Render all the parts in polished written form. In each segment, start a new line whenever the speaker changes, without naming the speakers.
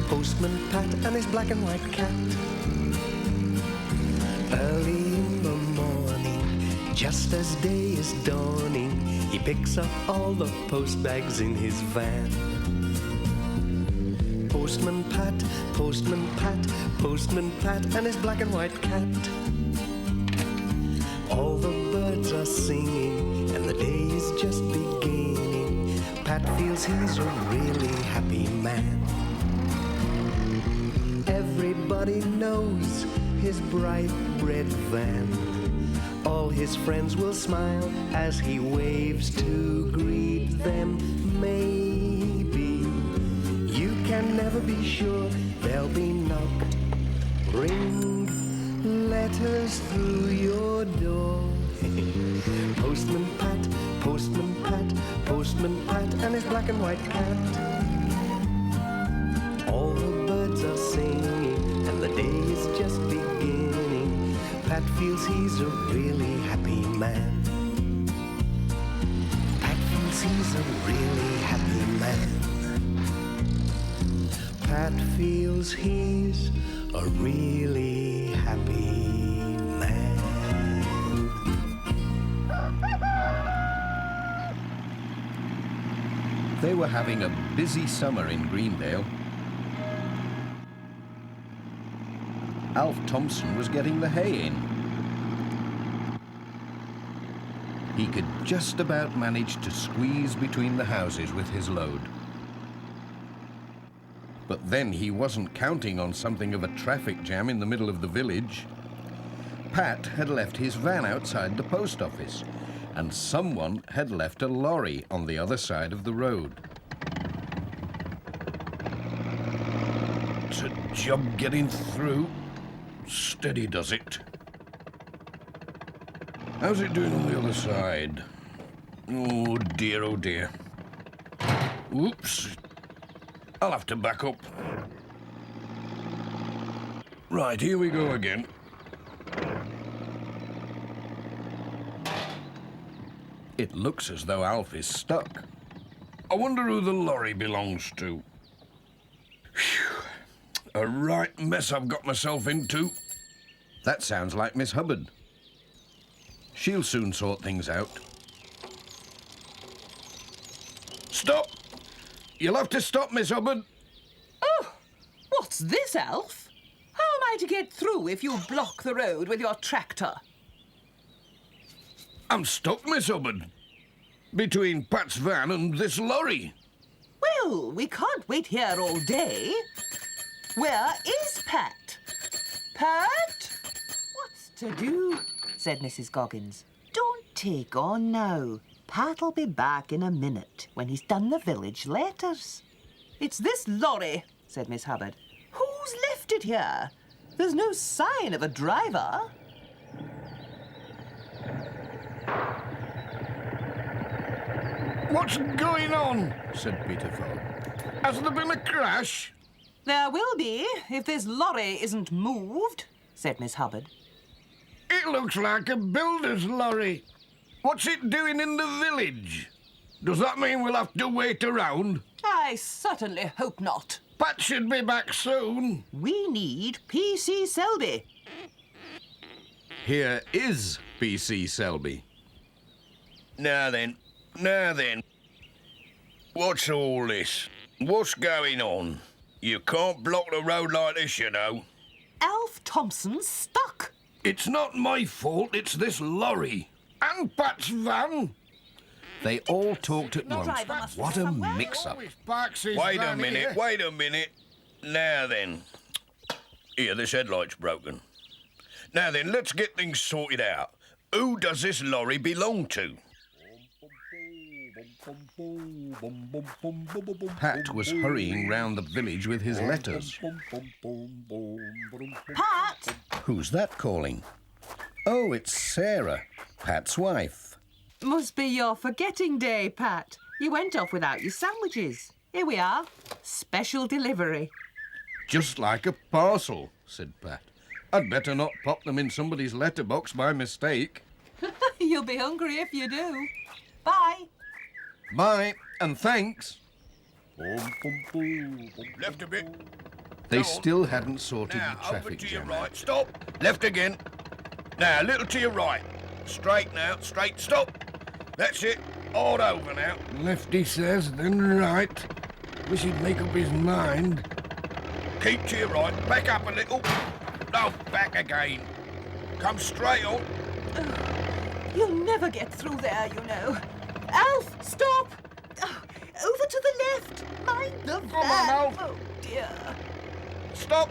Postman Pat and his black and white cat. Early in the morning, just as day is dawning, he picks up all the post bags in his van. Postman Pat, Postman Pat, Postman Pat and his black and white cat. All the birds are singing and the day is just beginning. Pat feels he's a really happy man. Everybody knows his bright red van. All his friends will smile as he waves to greet them. Maybe you can never be sure. There'll be knock, ring, letters through your door. Postman Pat, Postman Pat, Postman Pat and his black and white cat. All the birds are singing and the day is just beginning. Pat feels he's a really happy man. Pat feels he's a really happy man. Pat feels he's a really happy man.
They were having a busy summer in Greendale. Alf Thompson was getting the hay in. He could just about manage to squeeze between the houses with his load. But then he wasn't counting on something of a traffic jam in the middle of the village. Pat had left his van outside the post office, and someone had left a lorry on the other side of the road. It's a job getting through. Steady does it. How's it doing on the other side? Oh dear, oh dear. Whoops. I'll have to back up. Right, here we go again. It looks as though Alf is stuck. I wonder who the lorry belongs to. Phew. A right mess I've got myself into. That sounds like Miss Hubbard. She'll soon sort things out. Stop! You'll have to stop, Miss Hubbard.
Oh, what's this, Alf? How am I to get through if you block the road with your tractor?
I'm stuck, Miss Hubbard. Between Pat's van and this lorry.
Well, we can't wait here all day. Where is Pat? Pat? What's to do? Said Mrs. Goggins. Don't take on now. Pat'll be back in a minute when he's done the village letters. It's this lorry, said Miss Hubbard. Who's left it here? There's no sign of a driver.
What's going on? Said Peter Fogg. Has there been a crash?
There will be, if this lorry isn't moved, said Miss Hubbard.
It looks like a builder's lorry. What's it doing in the village? Does that mean we'll have to wait around?
I certainly hope not.
Pat should be back soon.
We need P.C. Selby.
Here is P.C. Selby. Now then. What's all this? What's going on? You can't block the road like this, you know.
Alf Thompson's stuck.
It's not my fault, it's this lorry. And Pat's van. They all talked at once. What a mix-up. Wait a minute. Now then. Here, this headlight's broken. Now then, let's get things sorted out. Who does this lorry belong to? Pat was hurrying round the village with his letters.
Pat!
Who's that calling? Oh, it's Sarah, Pat's wife.
Must be your forgetting day, Pat. You went off without your sandwiches. Here we are. Special delivery.
Just like a parcel, said Pat. I'd better not pop them in somebody's letterbox by mistake.
You'll be hungry if you do. Bye.
Bye, and thanks. Left a bit.
They still hadn't sorted
Now,
the traffic
over to your
jam
right.
out.
Stop. Left again. Now, a little to your right. Straight now. Straight. Stop. That's it. Hard over now.
Left, he says, then right. Wish he'd make up his mind.
Keep to your right. Back up a little. No, back again. Come straight on.
You'll never get through there, you know. Alf, stop! Over to the left. Mind the van.
Come on, Alf.
Oh, dear.
Stop!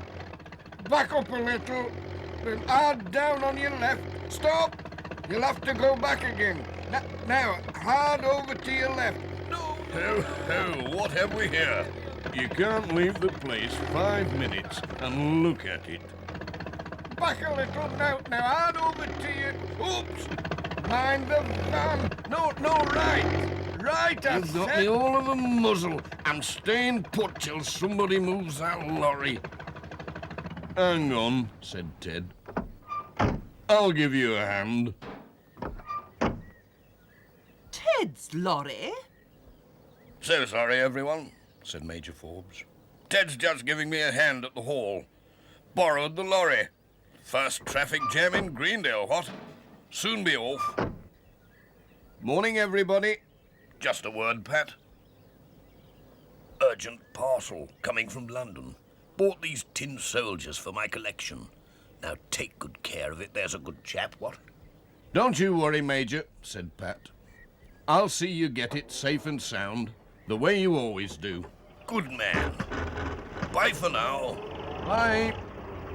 Back up a little. Then hard down on your left. Stop! You'll have to go back again. Now, hard over to your left.
No. What have we here?
You can't leave the place 5 minutes and look at it.
Back a little. Now, hard over to you. Oops! Mind the van.
No, right. Right, I
You've got
said.
me all of a muzzle. I'm staying put till somebody moves that lorry.
Hang on, said Ted. I'll give you a hand.
Ted's lorry?
So sorry, everyone, said Major Forbes. Ted's just giving me a hand at the hall. Borrowed the lorry. First traffic jam in Greendale, what? Soon be off.
Morning, everybody.
Just a word, Pat. Urgent parcel coming from London. Bought these tin soldiers for my collection. Now take good care of it, there's a good chap, what?
Don't you worry, Major, said Pat. I'll see you get it safe and sound, the way you always do.
Good man. Bye for now.
Bye.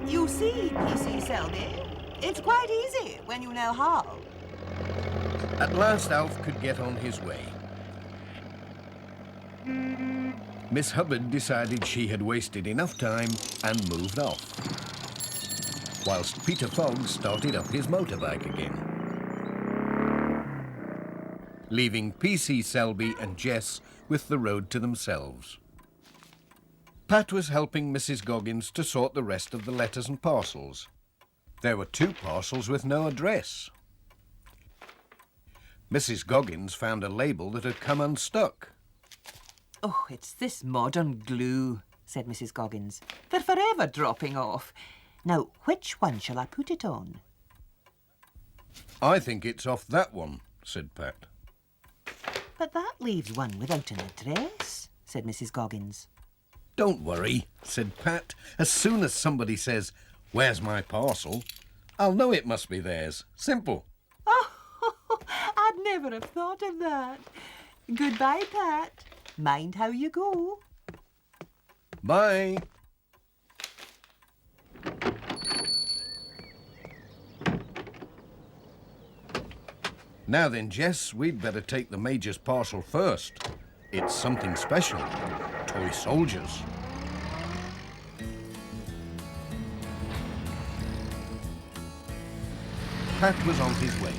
You see, PC Selby, it's quite easy when you know how.
At last Alf could get on his way. Miss Hubbard decided she had wasted enough time and moved off, whilst Peter Fogg started up his motorbike again, leaving PC Selby and Jess with the road to themselves. Pat was helping Mrs. Goggins to sort the rest of the letters and parcels. There were 2 parcels with no address. Mrs. Goggins found a label that had come unstuck.
Oh, it's this modern glue, said Mrs. Goggins. They're forever dropping off. Now, which one shall I put it on?
I think it's off that one, said Pat.
But that leaves one without an address, said Mrs. Goggins.
Don't worry, said Pat. As soon as somebody says, "Where's my parcel?" I'll know it must be theirs. Simple.
Oh, I'd never have thought of that. Goodbye, Pat. Mind how you go.
Bye. Now then, Jess, we'd better take the Major's parcel first. It's something special. Toy soldiers. Pat was on his way.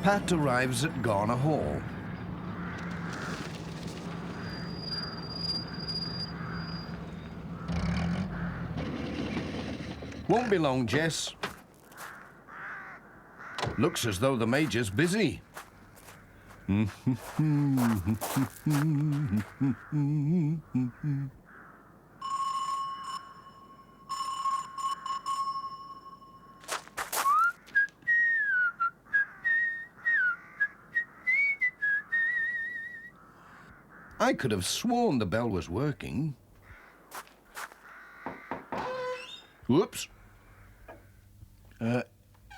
Pat arrives at Garner Hall. Won't be long, Jess. Looks as though the Major's busy. I could have sworn the bell was working. Whoops.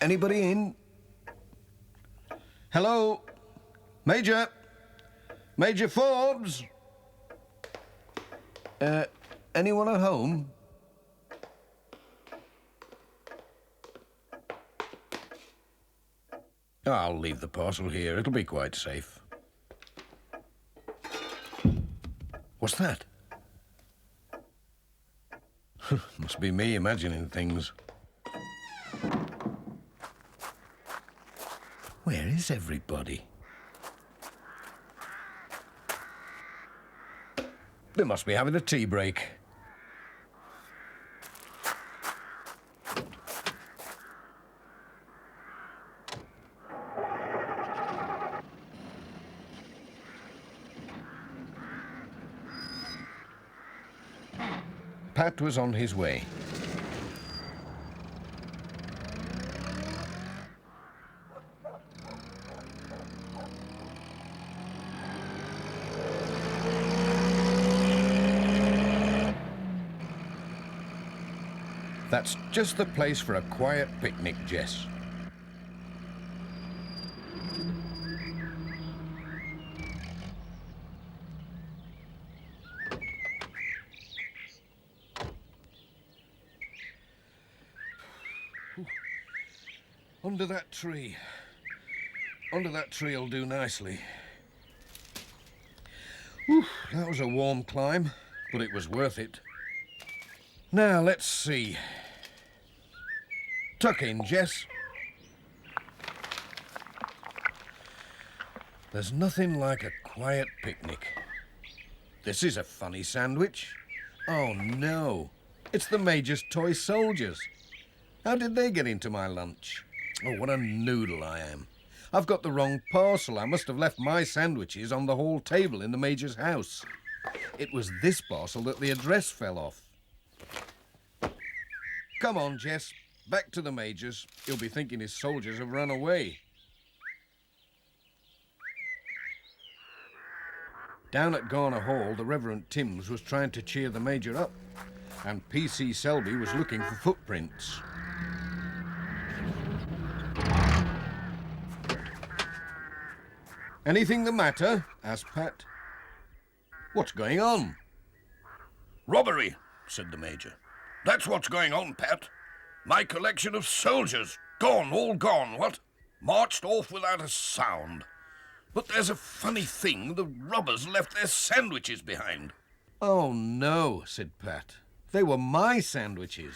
Anybody in? Hello? Major? Major Forbes? Anyone at home? I'll leave the parcel here. It'll be quite safe. What's that? Must be me imagining things. Where is everybody? They must be having a tea break. Pat was on his way. That's just the place for a quiet picnic, Jess. Under that tree. Under that tree will do nicely. Whew, that was a warm climb, but it was worth it. Now, let's see. Tuck in, Jess. There's nothing like a quiet picnic. This is a funny sandwich. Oh, no. It's the Major's toy soldiers. How did they get into my lunch? Oh, what a noodle I am. I've got the wrong parcel. I must have left my sandwiches on the hall table in the Major's house. It was this parcel that the address fell off. Come on, Jess. Back to the Major's. He'll be thinking his soldiers have run away. Down at Garner Hall, the Reverend Timms was trying to cheer the Major up, and P.C. Selby was looking for footprints. Anything the matter? Asked Pat. What's going on?
Robbery, said the Major. That's what's going on, Pat. My collection of soldiers. Gone, all gone, what? Marched off without a sound. But there's a funny thing. The robbers left their sandwiches behind.
Oh, no, said Pat. They were my sandwiches.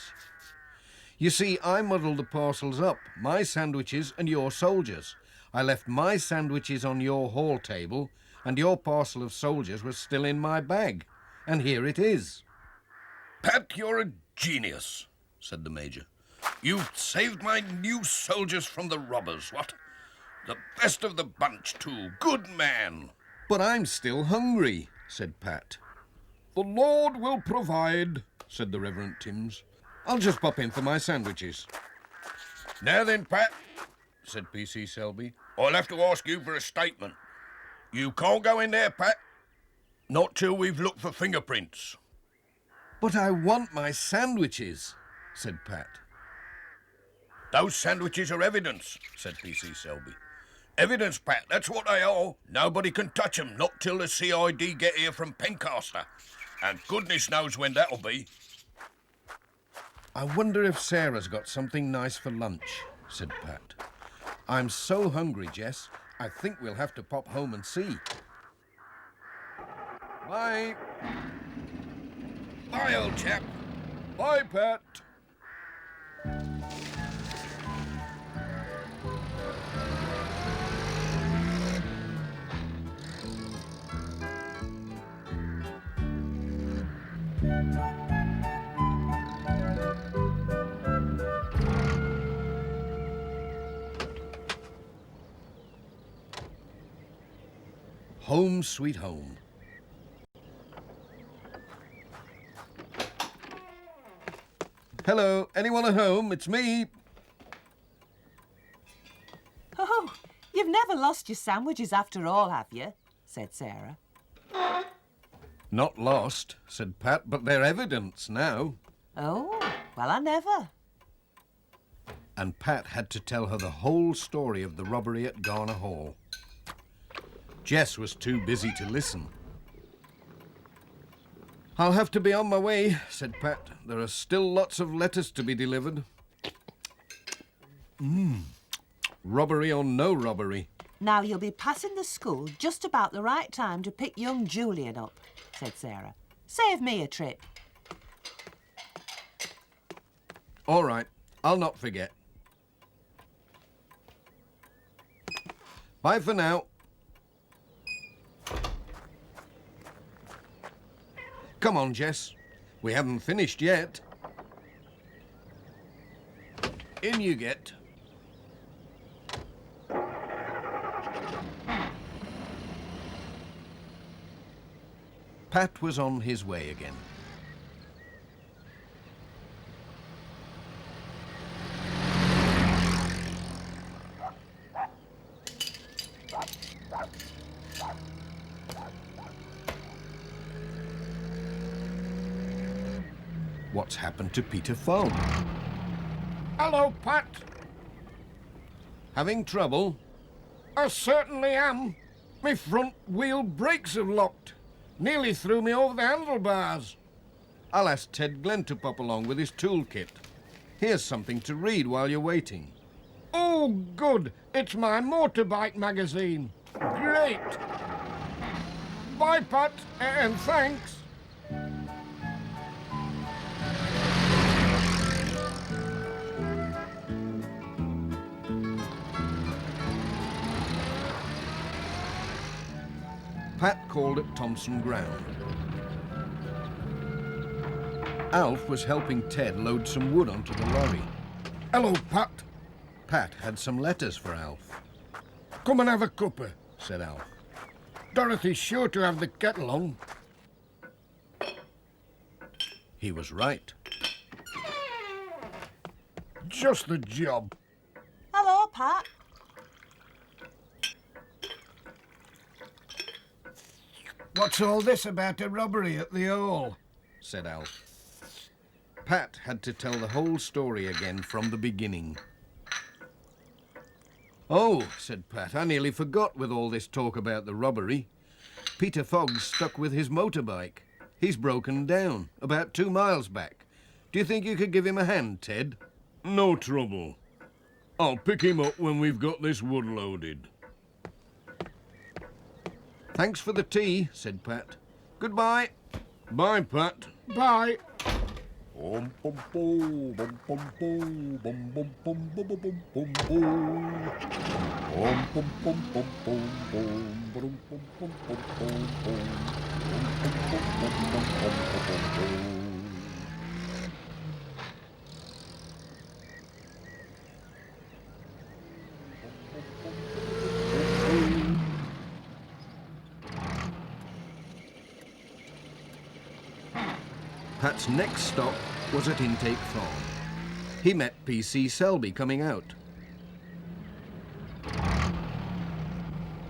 You see, I muddled the parcels up. My sandwiches and your soldiers. I left my sandwiches on your hall table, and your parcel of soldiers was still in my bag. And here it is.
Pat, you're a genius, said the Major. You've saved my new soldiers from the robbers, what? The best of the bunch, too. Good man.
But I'm still hungry, said Pat.
The Lord will provide,
said the Reverend Timms. I'll just pop in for my sandwiches.
Now then, Pat, said P.C. Selby, I'll have to ask you for a statement. You can't go in there, Pat. Not till we've looked for fingerprints.
But I want my sandwiches, said Pat.
Those sandwiches are evidence, said P.C. Selby. Evidence, Pat, that's what they are. Nobody can touch 'em, not till the CID get here from Pencaster. And goodness knows when that'll be.
I wonder if Sarah's got something nice for lunch, said Pat. I'm so hungry, Jess. I think we'll have to pop home and see.
Bye.
Bye, old chap.
Bye, Pat.
Home sweet home. Hello, anyone at home? It's me.
Oh, you've never lost your sandwiches after all, have you? Said Sarah.
Not lost, said Pat, but they're evidence now.
Oh, well, I never.
And Pat had to tell her the whole story of the robbery at Garner Hall. Jess was too busy to listen. I'll have to be on my way, said Pat. There are still lots of letters to be delivered. Robbery or no robbery.
Now you'll be passing the school just about the right time to pick young Julian up, said Sarah. Save me a trip.
All right, I'll not forget. Bye for now. Come on, Jess. We haven't finished yet. In you get. Pat was on his way again. What's happened to Peter Fogg?
Hello, Pat.
Having trouble?
I certainly am. My front wheel brakes are locked. Nearly threw me over the handlebars.
I'll ask Ted Glenn to pop along with his toolkit. Here's something to read while you're waiting.
Oh, good. It's my motorbike magazine. Great. Bye, Pat, and thanks.
Pat called at Thompson Ground. Alf was helping Ted load some wood onto the lorry.
Hello, Pat.
Pat had some letters for Alf.
Come and have a cuppa,
Said Alf.
Dorothy's sure to have the kettle on.
He was right.
Just the job.
Hello, Pat.
What's all this about a robbery at the Hall?
Said Alf. Pat had to tell the whole story again from the beginning. Oh, said Pat, I nearly forgot with all this talk about the robbery. Peter Fogg's stuck with his motorbike. He's broken down, about 2 miles back. Do you think you could give him a hand, Ted?
No trouble. I'll pick him up when we've got this wood loaded.
Thanks for the tea, said Pat. Goodbye.
Bye, Pat.
Bye.
Pat's next stop was at Intake Farm. He met P.C. Selby coming out.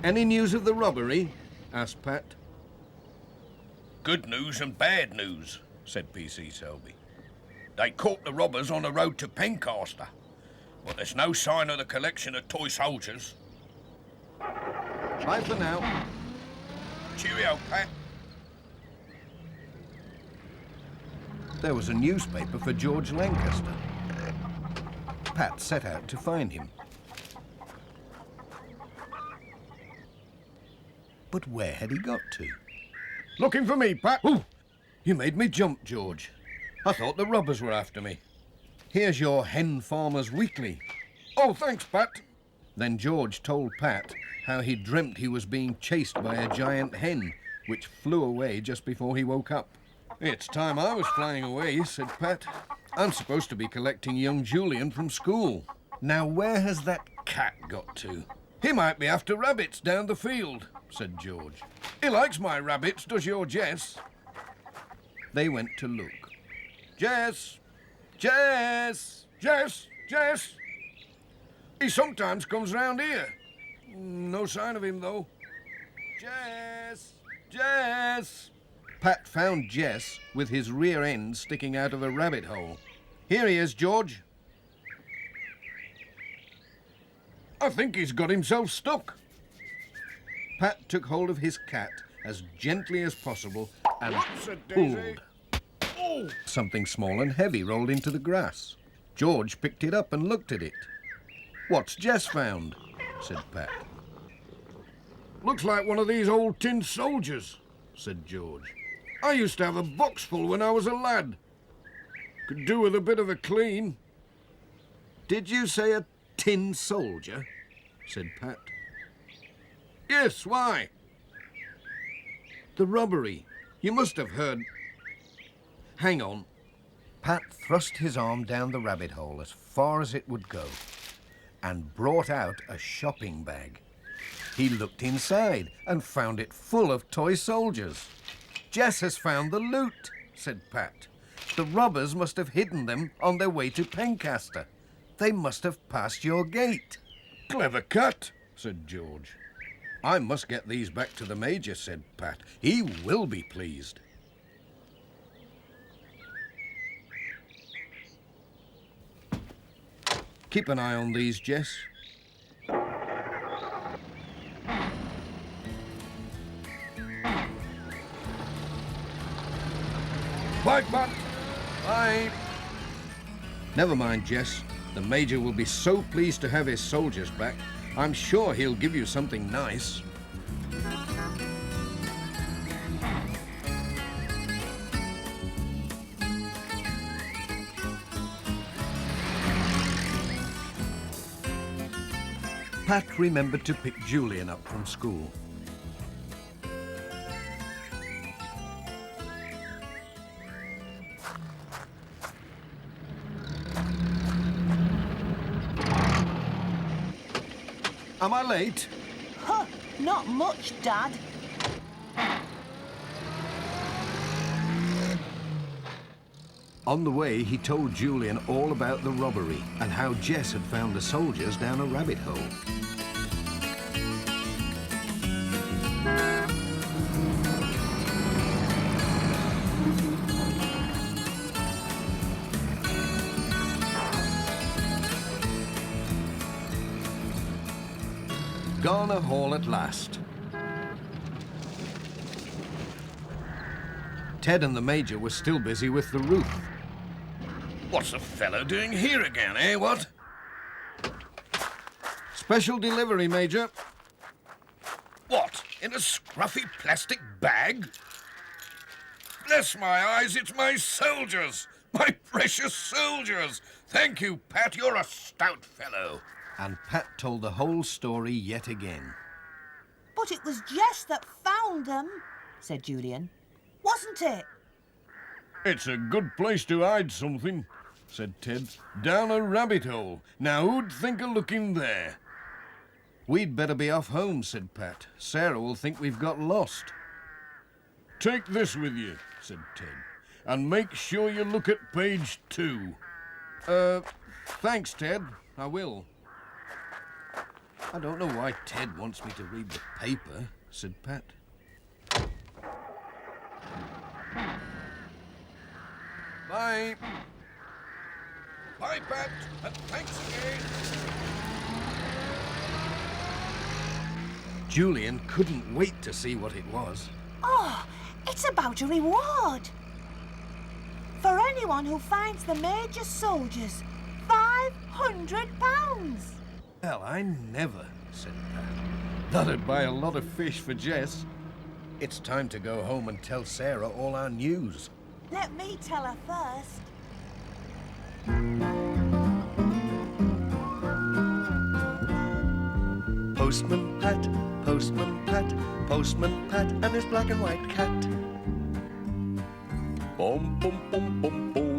Any news of the robbery? Asked Pat.
Good news and bad news, said P.C. Selby. They caught the robbers on the road to Pencaster, but there's no sign of the collection of toy soldiers.
Bye for now.
Cheerio, Pat.
There was a newspaper for George Lancaster. Pat set out to find him. But where had he got to?
Looking for me, Pat?
Ooh, you made me jump, George. I thought the robbers were after me. Here's your Hen Farmer's Weekly.
Oh, thanks, Pat.
Then George told Pat how he dreamt he was being chased by a giant hen, which flew away just before he woke up. It's time I was flying away, said Pat. I'm supposed to be collecting young Julian from school. Now, where has that cat got to? He might be after rabbits down the field, said George.
He likes my rabbits, does your Jess?
They went to look. Jess! Jess!
Jess! Jess! He sometimes comes round here. No sign of him, though.
Jess! Jess! Pat found Jess with his rear end sticking out of a rabbit hole. Here he is, George.
I think he's got himself stuck.
Pat took hold of his cat as gently as possible and
Daisy?
pulled.
Oh!
Something small and heavy rolled into the grass. George picked it up and looked at it. What's Jess found? Said Pat.
Looks like one of these old tin soldiers,
Said George.
I used to have a box full when I was a lad. Could do with a bit of a clean.
Did you say a tin soldier? Said Pat.
Yes, why?
The robbery. You must have heard. Hang on. Pat thrust his arm down the rabbit hole as far as it would go and brought out a shopping bag. He looked inside and found it full of toy soldiers. Jess has found the loot, said Pat. The robbers must have hidden them on their way to Pencaster. They must have passed your gate.
Clever cut, said George.
I must get these back to the Major, said Pat. He will be pleased. Keep an eye on these, Jess.
Bye, Pat.
Bye. Never mind, Jess. The Major will be so pleased to have his soldiers back. I'm sure he'll give you something nice. Pat remembered to pick Julian up from school. Am I late?
Huh, not much, Dad.
On the way, he told Julian all about the robbery and how Jess had found the soldiers down a rabbit hole. Garner Hall at last. Ted and the Major were still busy with the roof.
What's the fellow doing here again, eh, what?
Special delivery, Major.
What, in a scruffy plastic bag? Bless my eyes, it's my soldiers! My precious soldiers! Thank you, Pat, you're a stout fellow.
And Pat told the whole story yet again.
But it was Jess that found them, said Julian. Wasn't it?
It's a good place to hide something, said Ted. Down a rabbit hole. Now who'd think of looking there?
We'd better be off home, said Pat. Sarah will think we've got lost.
Take this with you, said Ted, and make sure you look at page 2.
Thanks, Ted. I will. I don't know why Ted wants me to read the paper, said Pat. Bye.
Bye, Pat, and thanks again.
Julian couldn't wait to see what it was.
Oh, it's about a reward. For anyone who finds the Major soldiers, £500.
Well, I never, said Pat. That'd buy a lot of fish for Jess. It's time to go home and tell Sarah all our news.
Let me tell her first.
Postman Pat, Postman Pat, Postman Pat and his black and white cat.
Bum, bum, bum, bum, bum.